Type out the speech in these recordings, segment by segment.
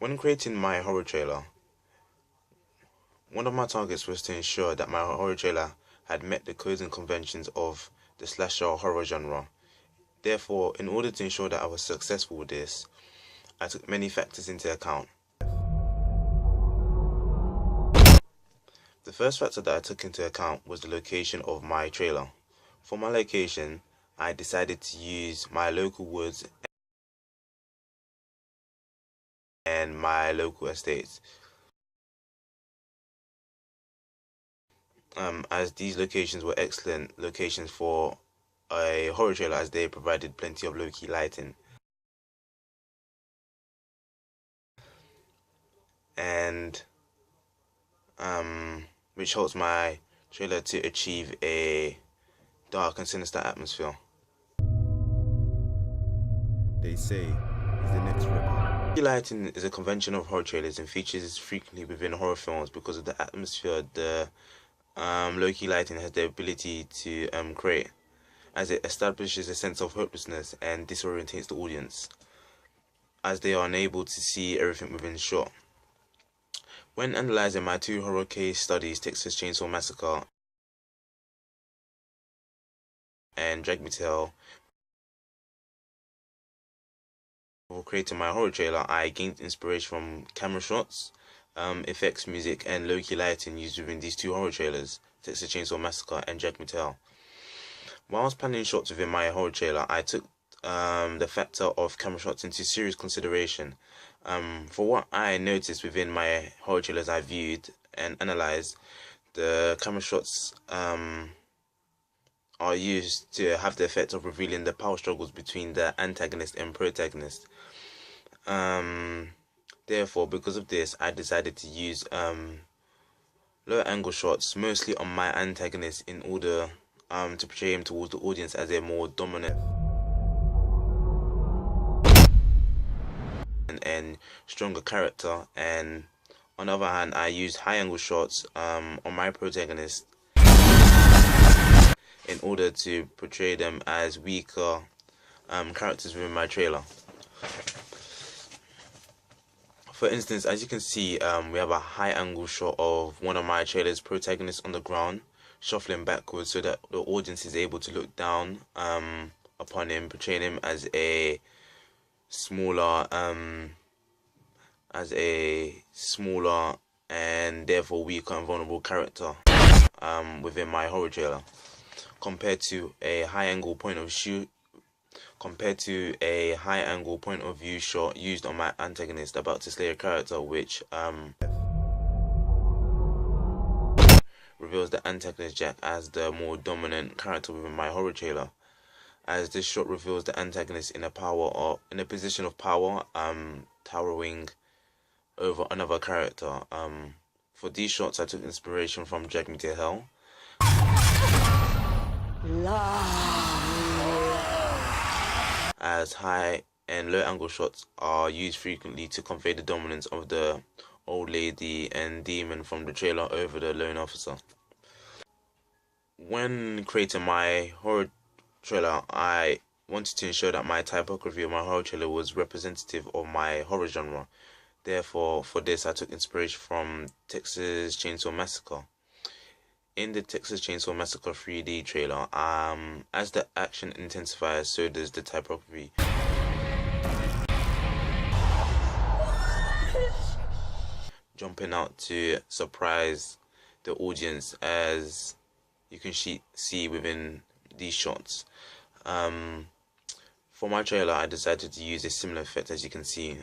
When creating my horror trailer, one of my targets was to ensure that my horror trailer had met the codes and conventions of the slasher horror genre. Therefore, in order to ensure that I was successful with this, I took many factors into account. The first factor that I took into account was the location of my trailer. For my location, I decided to use my local woods and my local estates, as these locations were excellent locations for a horror trailer, as they provided plenty of low-key lighting and which helps my trailer to achieve a dark and sinister atmosphere. They say he's the next Ripper. Low-key lighting is a convention of horror trailers and features frequently within horror films because of the atmosphere the low-key lighting has the ability to create, as it establishes a sense of hopelessness and disorientates the audience, as they are unable to see everything within shot. When analyzing my two horror case studies, Texas Chainsaw Massacre and Drag Me to Hell, for creating my horror trailer, I gained inspiration from camera shots, effects, music, and low-key lighting used within these two horror trailers, Texas Chainsaw Massacre and Drag Me to Hell. While I was planning shots within my horror trailer, I took the factor of camera shots into serious consideration. For what I noticed within my horror trailers I viewed and analysed, the camera shots are used to have the effect of revealing the power struggles between the antagonist and protagonist. Therefore, because of this, I decided to use low angle shots, mostly on my antagonist, in order to portray him towards the audience as a more dominant and stronger character, and on the other hand, I used high angle shots on my protagonist in order to portray them as weaker characters within my trailer. For instance, as you can see, we have a high angle shot of one of my trailer's protagonists on the ground, shuffling backwards so that the audience is able to look down upon him, portraying him as a smaller and therefore weaker and vulnerable character within my horror trailer, compared to a high angle point of view shot used on my antagonist about to slay a character, which reveals the antagonist Jack as the more dominant character within my horror trailer, as this shot reveals the antagonist in a position of power, towering over another character. For these shots, I took inspiration from Drag Me to Hell, as high and low angle shots are used frequently to convey the dominance of the old lady and demon from the trailer over the lone officer. When creating my horror trailer, I wanted to ensure that my typography of my horror trailer was representative of my horror genre. Therefore, for this, I took inspiration from Texas Chainsaw Massacre. In the Texas Chainsaw Massacre 3D trailer, as the action intensifies, so does the typography. Jumping out to surprise the audience, as you can see within these shots. For my trailer, I decided to use a similar effect, as you can see.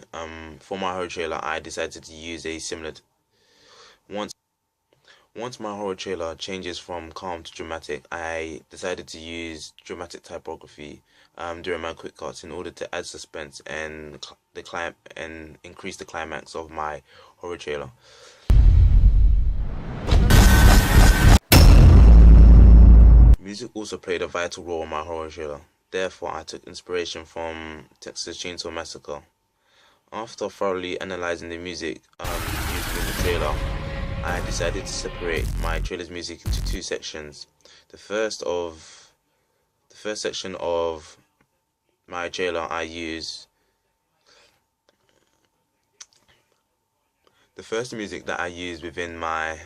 For my horror trailer, I decided to use a similar. Once my horror trailer changes from calm to dramatic, I decided to use dramatic typography during my quick cuts in order to add suspense and increase the climax of my horror trailer. Music also played a vital role in my horror trailer. Therefore, I took inspiration from Texas Chainsaw Massacre. After thoroughly analyzing the music used in the trailer, I decided to separate my trailer's music into two sections. The first section of my trailer, I use The first music that I used within my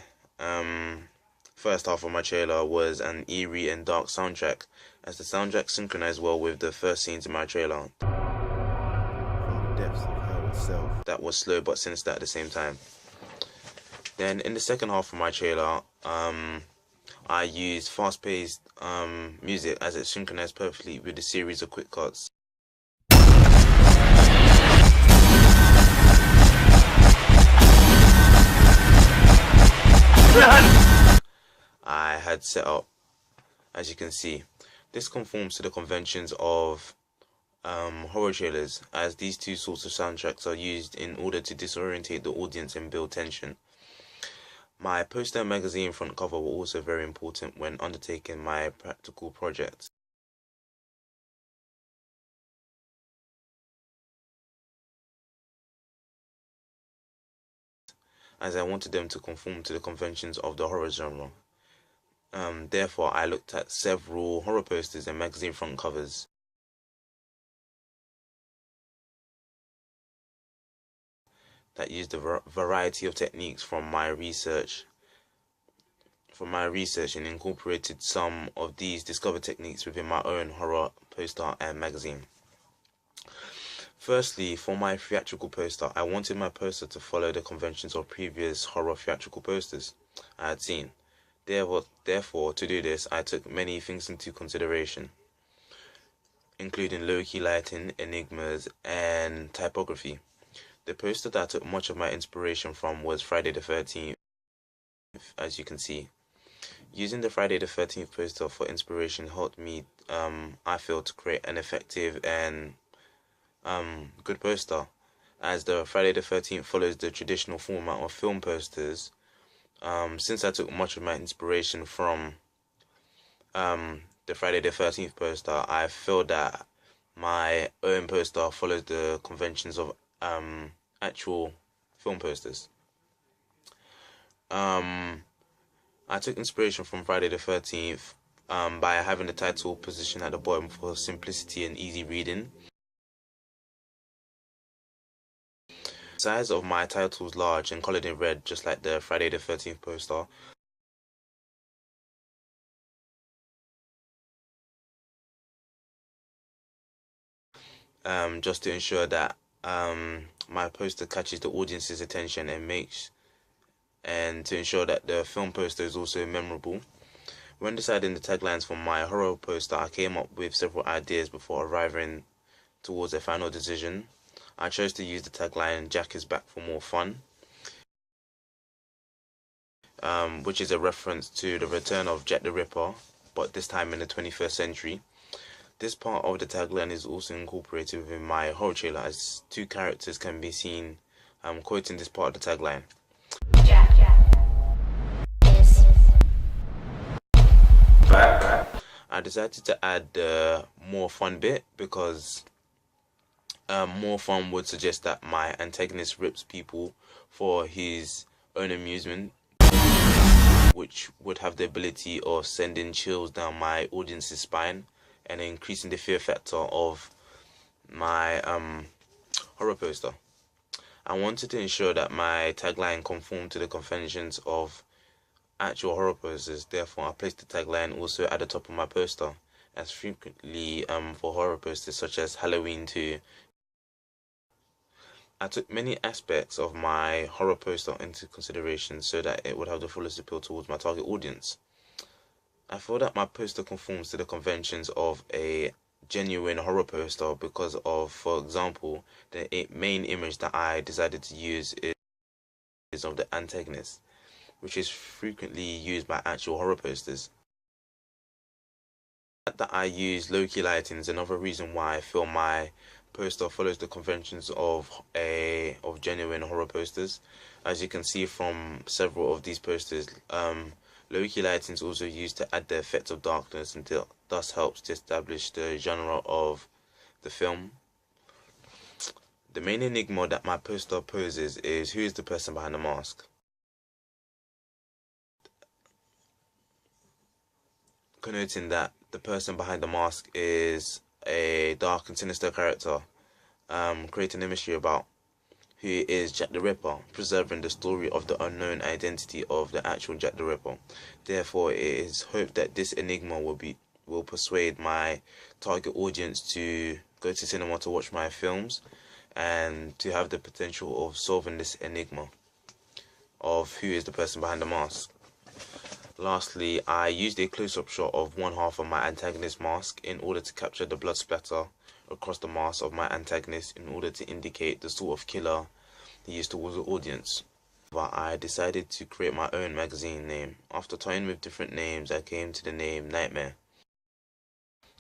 first half of my trailer was an eerie and dark soundtrack, as the soundtrack synchronized well with the first scenes in my trailer. From the depths of hell itself. That was slow but sinister at the same time. Then in the second half of my trailer, I used fast-paced music as it synchronized perfectly with a series of quick cuts. I had set up, as you can see. This conforms to the conventions of horror trailers, as these two sorts of soundtracks are used in order to disorientate the audience and build tension. My poster and magazine front cover were also very important when undertaking my practical projects, as I wanted them to conform to the conventions of the horror genre. Therefore, I looked at several horror posters and magazine front covers that used a variety of techniques from my research and incorporated some of these discovered techniques within my own horror poster and magazine. Firstly, for my theatrical poster, I wanted my poster to follow the conventions of previous horror theatrical posters I had seen. Therefore, to do this, I took many things into consideration, including low-key lighting, enigmas, and typography. The poster that I took much of my inspiration from was Friday the 13th, as you can see. Using the Friday the 13th poster for inspiration helped me, I feel, to create an effective and good poster, as the Friday the 13th follows the traditional format of film posters. Since I took much of my inspiration from the Friday the 13th poster, I feel that my own poster follows the conventions of actual film posters. I took inspiration from Friday the 13th by having the title positioned at the bottom for simplicity and easy reading. The size of my title was large and coloured in red, just like the Friday the 13th poster. Just to ensure that my poster catches the audience's attention and to ensure that the film poster is also memorable. When deciding the taglines for my horror poster, I came up with several ideas before arriving towards a final decision. I chose to use the tagline "Jack is back for more fun," which is a reference to the return of Jack the Ripper, but this time in the 21st century. This part of the tagline is also incorporated within my horror trailer, as two characters can be seen quoting this part of the tagline. Jack is back. I decided to add the more fun bit because more fun would suggest that my antagonist rips people for his own amusement, which would have the ability of sending chills down my audience's spine and increasing the fear factor of my horror poster. I wanted to ensure that my tagline conformed to the conventions of actual horror posters. Therefore, I placed the tagline also at the top of my poster, as frequently for horror posters such as Halloween 2. I took many aspects of my horror poster into consideration so that it would have the fullest appeal towards my target audience. I feel that my poster conforms to the conventions of a genuine horror poster because of, for example, the main image that I decided to use is of the antagonist, which is frequently used by actual horror posters. That I use low-key lighting is another reason why I feel my poster follows the conventions of genuine horror posters. As you can see from several of these posters, low-key lighting is also used to add the effect of darkness and thus helps to establish the genre of the film. The main enigma that my poster poses is who is the person behind the mask. Connoting that the person behind the mask is a dark and sinister character, creating a mystery about who is Jack the Ripper, preserving the story of the unknown identity of the actual Jack the Ripper. Therefore, it is hoped that this enigma will persuade my target audience to go to cinema to watch my films and to have the potential of solving this enigma of who is the person behind the mask. Lastly, I used a close-up shot of one half of my antagonist mask in order to capture the blood splatter across the mask of my antagonist in order to indicate the sort of killer he is towards the audience. But I decided to create my own magazine name. After toying with different names, I came to the name Nightmare.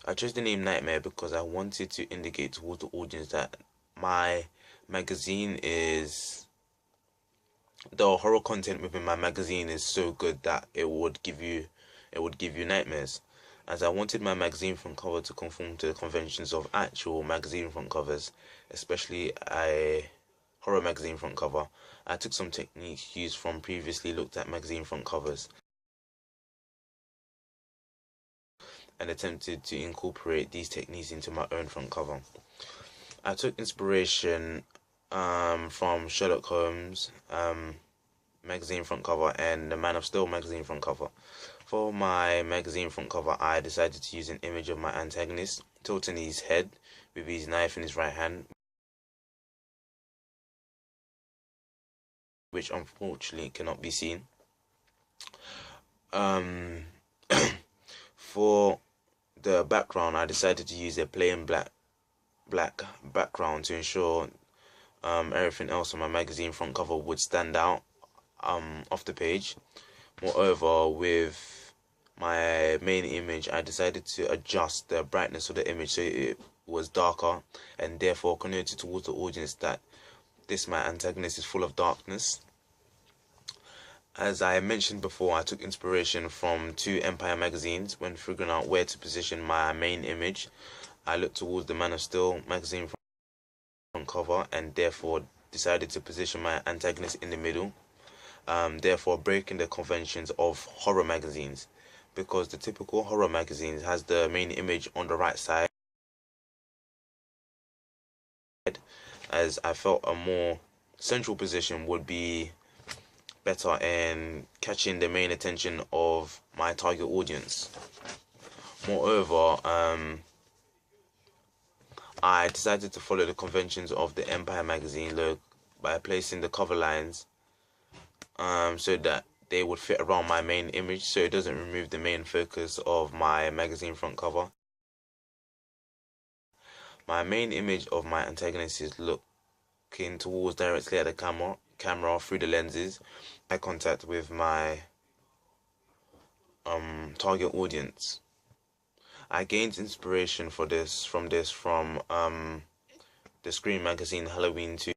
I chose the name Nightmare because I wanted to indicate towards the audience that my magazine is... the horror content within my magazine is so good that it would give you nightmares, as I wanted my magazine front cover to conform to the conventions of actual magazine front covers, especially a horror magazine front cover. I took some techniques used from previously looked at magazine front covers and attempted to incorporate these techniques into my own front cover. I took inspiration from Sherlock Holmes magazine front cover and the Man of Steel magazine front cover. For my magazine front cover, I decided to use an image of my antagonist tilting his head with his knife in his right hand, which unfortunately cannot be seen. For the background, I decided to use a plain black background to ensure everything else on my magazine front cover would stand out off the page. Moreover, with my main image, I decided to adjust the brightness of the image so it was darker and therefore connoted towards the audience that my antagonist is full of darkness. As I mentioned before, I took inspiration from two Empire magazines when figuring out where to position my main image. I looked towards the Man of Steel magazine front cover and therefore decided to position my antagonist in the middle, therefore breaking the conventions of horror magazines, because the typical horror magazines has the main image on the right side, as I felt a more central position would be better in catching the main attention of my target audience. Moreover, I decided to follow the conventions of the Empire magazine logo by placing the cover lines so that they would fit around my main image, so it doesn't remove the main focus of my magazine front cover. My main image of my antagonist is looking towards directly at the camera through the lenses, eye contact with my target audience. I gained inspiration for this from the Scream magazine Halloween 2,